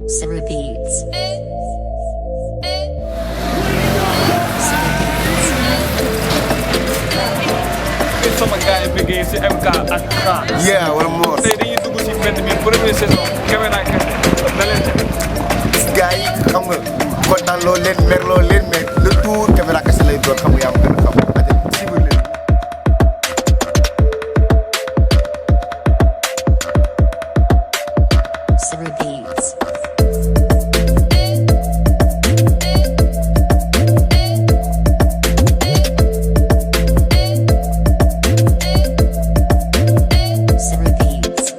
Summer Beats. Sama gars yi bëggee si MK ak Tra. Yeah, wala Mor. tey dañuy dugg si mbedd bi première saison caméra kese da leen gars yi xam nga kontaan loo leen mer loo leen mais le tour caméra kese lay doon xam nga yaa ma gën a xam. Summer Beats. Summer Beats.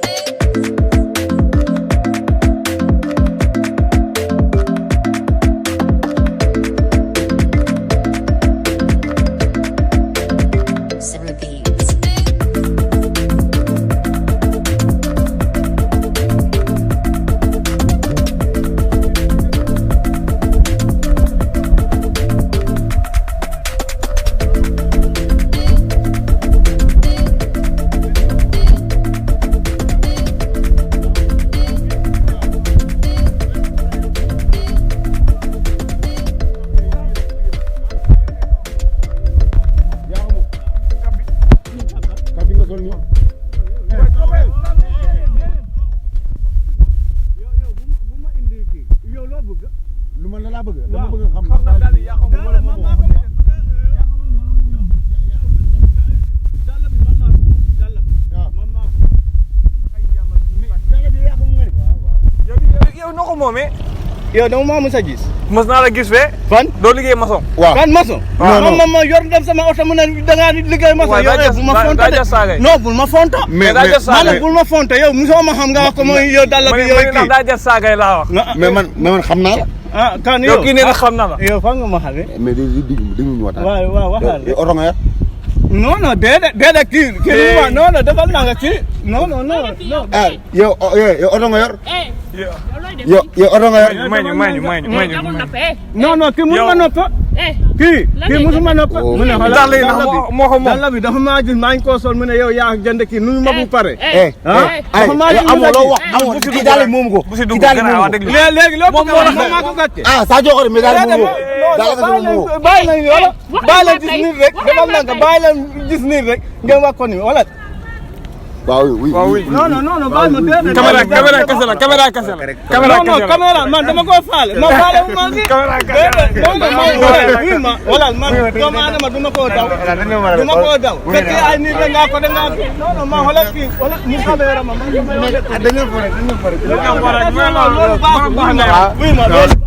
Summer Beats. lu ma la bëgg dama bëgg xam xam naa daal di yàqu mu wala moom yow noo ko moomee. yow dama maa mos a gis. mos naa la gis fee. fan doo liggéey maçon. waaw kan maçon. non ma yor dem sama oto mu ne da ngaa liggéey maçon. waaw daa yow bul ma fonto de non bul ma fonto. maanaam bul ma fonto yow musoo ma xam nga wax ko mooy yow dalla bi yow kii. daa jar saagay laa wax. mais man xam naa la. ah kan yow kii nee na xam na la. yow fan nga ma xamee. mais di ñu waxtaan. waaw waxal yow oto nga yor. non déedéet kii non defal naa nga kii non. ah yow oto nga yor. yow yow oto nga yor. may ñu. non kii mënu ma nopp. kii mënu ma nopp. Oh. mu ne dàll yi nag moo ko moom. dàll bi dafa maa gis maa ngi koo sol mu ne yow yaa jënd kii nuyu ma bu pare. dafa maa gis amoo loo wax amoo kii daal di moomu ko. bu si dugg kii daal di gën a moomu wax ko. dëgg léegi loo bëgg a wax moom maa ko gàcce. ah Sadio Khare mais daal di moomu ko. daal di moomu ko. bàyyi leen wala bàyyi leen gis nit rek defal naa ko bàyyi leen gis nit rek ngeen wax ko ni wala. waaw oui. non bàyyi ma déedéet. caméra kese la caméra kese la. caméra man dama ko faale ma faale wu ma si. caméra kese la. déedéet man doomu aadama du ma koo daw. du ma koo daw fekkee ay nit la ngaa ko da ngaa non man wala kii wala mu caméra ma. dañoo fore. loolu baaxul.